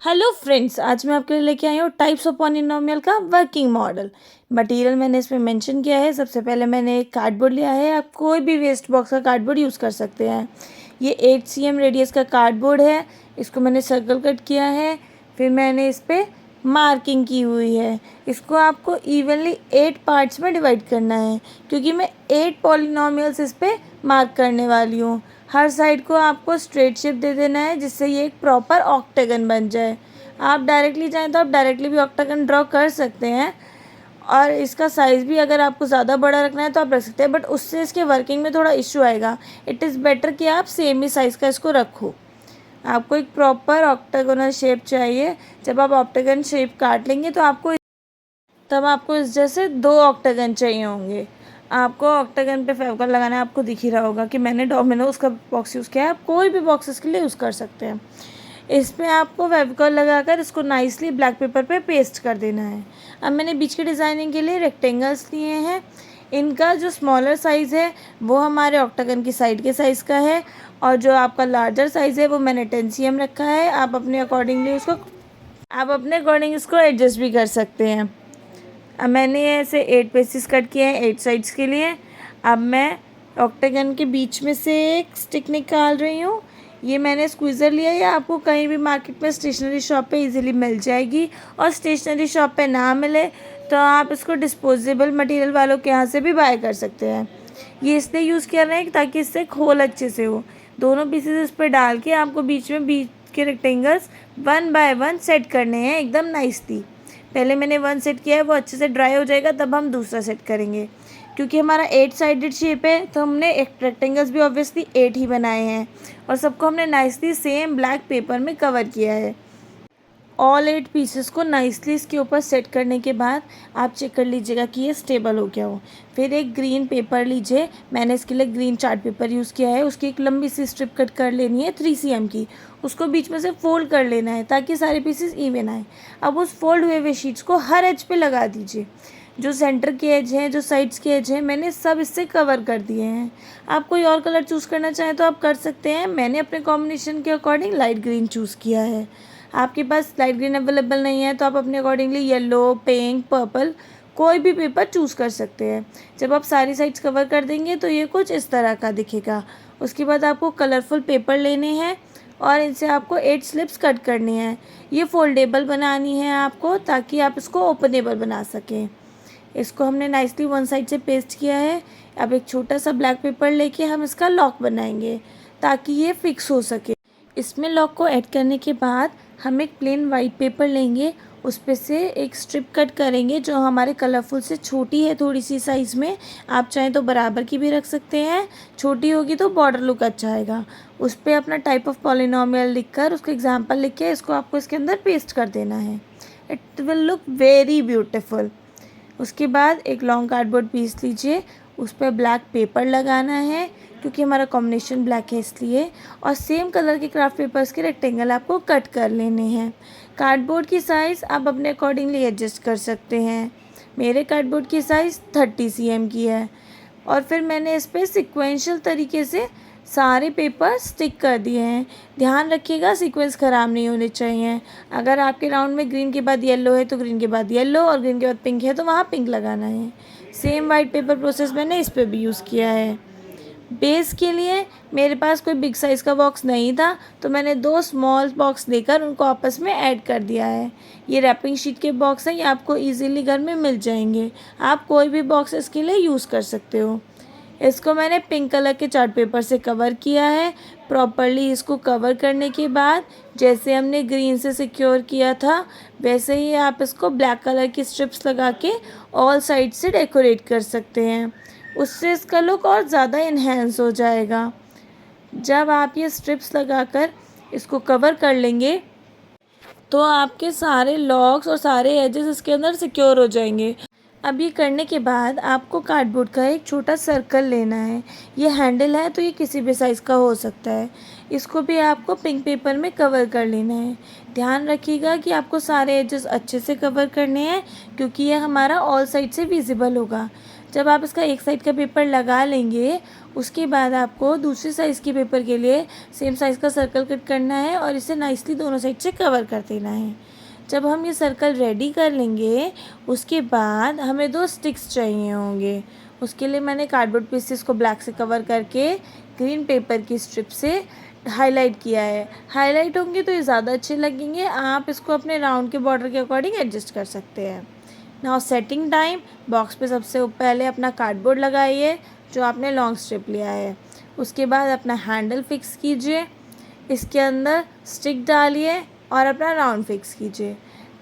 Hello friends, आज मैं आपके लिए लेके आई हूँ टाइप्स ऑफ पॉलिनोमियल का वर्किंग मॉडल। मटेरियल मैंने इसमें मेंशन किया है। सबसे पहले मैंने एक कार्डबोर्ड लिया है। आप कोई भी वेस्ट बॉक्स का कार्डबोर्ड यूज़ कर सकते हैं। ये 8 cm रेडियस का कार्डबोर्ड है। इसको मैंने सर्कल कट किया है। फिर मैंने इस पर मार्किंग की हुई है। इसको आपको इवनली 8 पार्ट्स में डिवाइड करना है, क्योंकि मैं 8 पॉलिनोमियल्स इस पर मार्क करने वाली हूँ। हर साइड को आपको स्ट्रेट शेप दे देना है, जिससे ये एक प्रॉपर ऑक्टागन बन जाए। आप डायरेक्टली चाहें तो आप डायरेक्टली भी ऑक्टागन ड्रॉ कर सकते हैं, और इसका साइज़ भी अगर आपको ज़्यादा बड़ा रखना है तो आप रख सकते हैं, बट उससे इसके वर्किंग में थोड़ा इश्यू आएगा। इट इज़ बेटर कि आप सेम ही साइज़ का इसको रखो। आपको एक प्रॉपर ऑक्टागोनल शेप चाहिए। जब आप ऑक्टागन शेप काट लेंगे तो आपको इस जैसे 2 ऑक्टागन चाहिए होंगे। आपको ऑक्टागन पे फेविकॉल लगाना है। आपको दिख ही रहा होगा कि मैंने डोमिनोज का बॉक्स यूज़ किया है। आप कोई भी बॉक्स के लिए यूज़ कर सकते हैं। इस पर आपको फेविकॉल लगाकर इसको नाइसली ब्लैक पेपर पे पेस्ट कर देना है। अब मैंने बीच की डिज़ाइनिंग के लिए रेक्टेंगल्स लिए हैं। इनका जो स्मॉलर साइज़ है वो हमारे ऑक्टागन की साइड के साइज़ का है, और जो आपका लार्जर साइज़ है वो मैंने 10 cm रखा है। आप अपने अकॉर्डिंग इसको एडजस्ट भी कर सकते हैं। अब मैंने ऐसे 8 पीसेस कट किए हैं 8 साइड्स के लिए। अब मैं ऑक्टागन के बीच में से एक स्टिक निकाल रही हूँ। ये मैंने स्क्वीज़र लिया है। आपको कहीं भी मार्केट में स्टेशनरी शॉप पे इजीली मिल जाएगी, और स्टेशनरी शॉप पे ना मिले तो आप इसको डिस्पोजेबल मटेरियल वालों के यहाँ से भी बाय कर सकते हैं। ये इसलिए यूज़ कर रहे हैं ताकि इससे खोल अच्छे से हो। दोनों पीसेस इस पर डाल के आपको बीच के रेक्टेंगल्स 1 बाय 1 सेट करने हैं एकदम नाइसली। पहले मैंने 1 सेट किया है, वो अच्छे से ड्राई हो जाएगा तब हम दूसरा सेट करेंगे। क्योंकि हमारा 8 साइडेड शेप है तो हमने एक रेक्टेंगल्स भी ऑब्वियसली 8 ही बनाए हैं, और सबको हमने नाइसली सेम ब्लैक पेपर में कवर किया है। ऑल 8 पीसेस को नाइसली इसके ऊपर सेट करने के बाद आप चेक कर लीजिएगा कि ये स्टेबल हो गया हो। फिर एक ग्रीन पेपर लीजिए। मैंने इसके लिए ग्रीन चार्ट पेपर यूज़ किया है। उसकी एक लंबी सी स्ट्रिप कट कर लेनी है 3 cm की। उसको बीच में से फोल्ड कर लेना है ताकि सारे पीसेस इवन आए। अब उस फोल्ड हुए हुए शीट्स को हर एज पे लगा दीजिए। जो सेंटर के एज हैं, जो साइड्स के एज हैं, मैंने सब इससे कवर कर दिए हैं। आप कोई और कलर चूज़ करना चाहें तो आप कर सकते हैं। मैंने अपने कॉम्बिनेशन के अकॉर्डिंग लाइट ग्रीन चूज़ किया है। आपके पास लाइट ग्रीन अवेलेबल नहीं है तो आप अपने अकॉर्डिंगली येलो, पिंक, पर्पल कोई भी पेपर चूज़ कर सकते हैं। जब आप सारी साइड्स कवर कर देंगे तो ये कुछ इस तरह का दिखेगा। उसके बाद आपको कलरफुल पेपर लेने हैं, और इनसे आपको 8 स्लिप्स कट करनी है। ये फोल्डेबल बनानी है आपको, ताकि आप इसको ओपनेबल बना सकें। इसको हमने नाइसली 1 साइड से पेस्ट किया है। अब एक छोटा सा ब्लैक पेपर लेके हम इसका लॉक बनाएंगे ताकि ये फिक्स हो सके। इसमें लॉक को ऐड करने के बाद हम एक प्लेन वाइट पेपर लेंगे। उस पे से एक स्ट्रिप कट करेंगे जो हमारे कलरफुल से छोटी है थोड़ी सी साइज़ में। आप चाहें तो बराबर की भी रख सकते हैं। छोटी होगी तो बॉर्डर लुक अच्छा आएगा। उस पर अपना टाइप ऑफ पॉलिनोमियल लिखकर उसका एग्जाम्पल लिख के इसको आपको इसके अंदर पेस्ट कर देना है। It will look very beautiful. उसके बाद एक लॉन्ग कार्डबोर्ड पीस लीजिए। उस पर ब्लैक पेपर लगाना है, क्योंकि हमारा कॉम्बिनेशन ब्लैक है इसलिए। और सेम कलर के क्राफ्ट पेपर्स के रेक्टेंगल आपको कट कर लेने हैं। कार्डबोर्ड की साइज़ आप अपने अकॉर्डिंगली एडजस्ट कर सकते हैं। मेरे कार्डबोर्ड की साइज़ 30 cm की है। और फिर मैंने इस पर सिक्वेंशियल तरीके से सारे पेपर स्टिक कर दिए हैं। ध्यान रखिएगा सीक्वेंस ख़राब नहीं होने चाहिए। अगर आपके राउंड में ग्रीन के बाद येलो है तो ग्रीन के बाद येलो, और ग्रीन के बाद पिंक है तो वहाँ पिंक लगाना है। सेम वाइट पेपर प्रोसेस मैंने इस पर भी यूज़ किया है। बेस के लिए मेरे पास कोई बिग साइज़ का बॉक्स नहीं था, तो मैंने 2 स्मॉल बॉक्स लेकर उनको आपस में ऐड कर दिया है। ये रैपिंग शीट के बॉक्स हैं, ये आपको इजीली घर में मिल जाएंगे। आप कोई भी बॉक्स इसके लिए यूज़ कर सकते हो। इसको मैंने पिंक कलर के चार्ट पेपर से कवर किया है। प्रॉपरली इसको कवर करने के बाद जैसे हमने ग्रीन से सिक्योर किया था, वैसे ही आप इसको ब्लैक कलर की स्ट्रिप्स लगा के ऑल साइड से डेकोरेट कर सकते हैं। उससे इसका लुक और ज़्यादा इन्हेंस हो जाएगा। जब आप ये स्ट्रिप्स लगाकर इसको कवर कर लेंगे तो आपके सारे लॉक्स और सारे एजेस इसके अंदर सिक्योर हो जाएंगे। अब ये करने के बाद आपको कार्डबोर्ड का एक छोटा सर्कल लेना है। ये हैंडल है तो ये किसी भी साइज़ का हो सकता है। इसको भी आपको पिंक पेपर में कवर कर लेना है। ध्यान रखिएगा कि आपको सारे एजेस अच्छे से कवर करने हैं, क्योंकि ये हमारा ऑल साइड से विजिबल होगा। जब आप इसका एक साइड का पेपर लगा लेंगे, उसके बाद आपको दूसरी साइज़ के पेपर के लिए सेम साइज़ का सर्कल कट करना है और इसे नाइसली दोनों साइड से कवर कर देना है। जब हम ये सर्कल रेडी कर लेंगे उसके बाद हमें 2 स्टिक्स चाहिए होंगे। उसके लिए मैंने कार्डबोर्ड पीसेस को ब्लैक से कवर करके ग्रीन पेपर की स्ट्रिप से हाईलाइट किया है। हाईलाइट होंगे तो ये ज़्यादा अच्छे लगेंगे। आप इसको अपने राउंड के बॉर्डर के अकॉर्डिंग एडजस्ट कर सकते हैं। नाउ सेटिंग टाइम, बॉक्स पे सबसे पहले अपना कार्डबोर्ड लगाइए जो आपने लॉन्ग स्ट्रिप लिया है। उसके बाद अपना हैंडल फिक्स कीजिए, इसके अंदर स्टिक डालिए और अपना राउंड फिक्स कीजिए।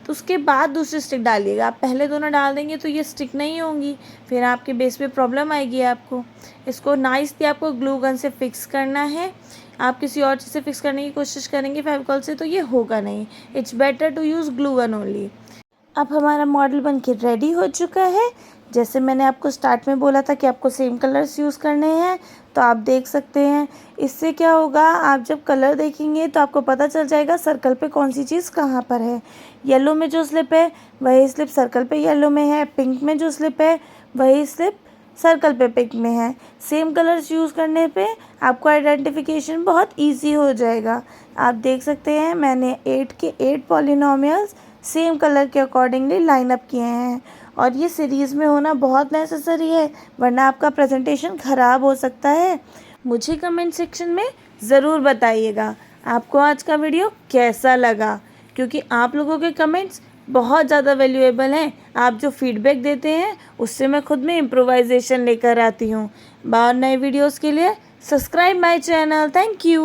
तो उसके बाद दूसरी स्टिक डालिएगा। आप पहले दोनों डाल देंगे तो ये स्टिक नहीं होंगी, फिर आपके बेस पे प्रॉब्लम आएगी आपको। इसको नाइसली आपको ग्लू गन से फिक्स करना है। आप किसी और चीज़ से फिक्स करने की कोशिश करेंगे फेविकॉल से तो ये होगा नहीं। It's better to use glue gun only. अब हमारा मॉडल बनके रेडी हो चुका है। जैसे मैंने आपको स्टार्ट में बोला था कि आपको सेम कलर्स यूज़ करने हैं, तो आप देख सकते हैं। इससे क्या होगा, आप जब कलर देखेंगे तो आपको पता चल जाएगा सर्कल पे कौन सी चीज़ कहाँ पर है। येलो में जो स्लिप है वही स्लिप सर्कल पे येलो में है, पिंक में जो स्लिप है वही स्लिप सर्कल पे पिंक में है। सेम कलर्स यूज़ करने पे आपको आइडेंटिफिकेशन बहुत ईजी हो जाएगा। आप देख सकते हैं मैंने 8 के 8 पॉलिनोमियल्स सेम कलर के अकॉर्डिंगली लाइन अप किए हैं और ये सीरीज़ में होना बहुत नेसेसरी है, वरना आपका प्रेजेंटेशन ख़राब हो सकता है। मुझे कमेंट सेक्शन में ज़रूर बताइएगा आपको आज का वीडियो कैसा लगा, क्योंकि आप लोगों के कमेंट्स बहुत ज़्यादा वैल्यूएबल हैं। आप जो फीडबैक देते हैं उससे मैं खुद में इम्प्रोवाइजेशन लेकर आती हूँ। और नए वीडियोज़ के लिए subscribe my channel. Thank you.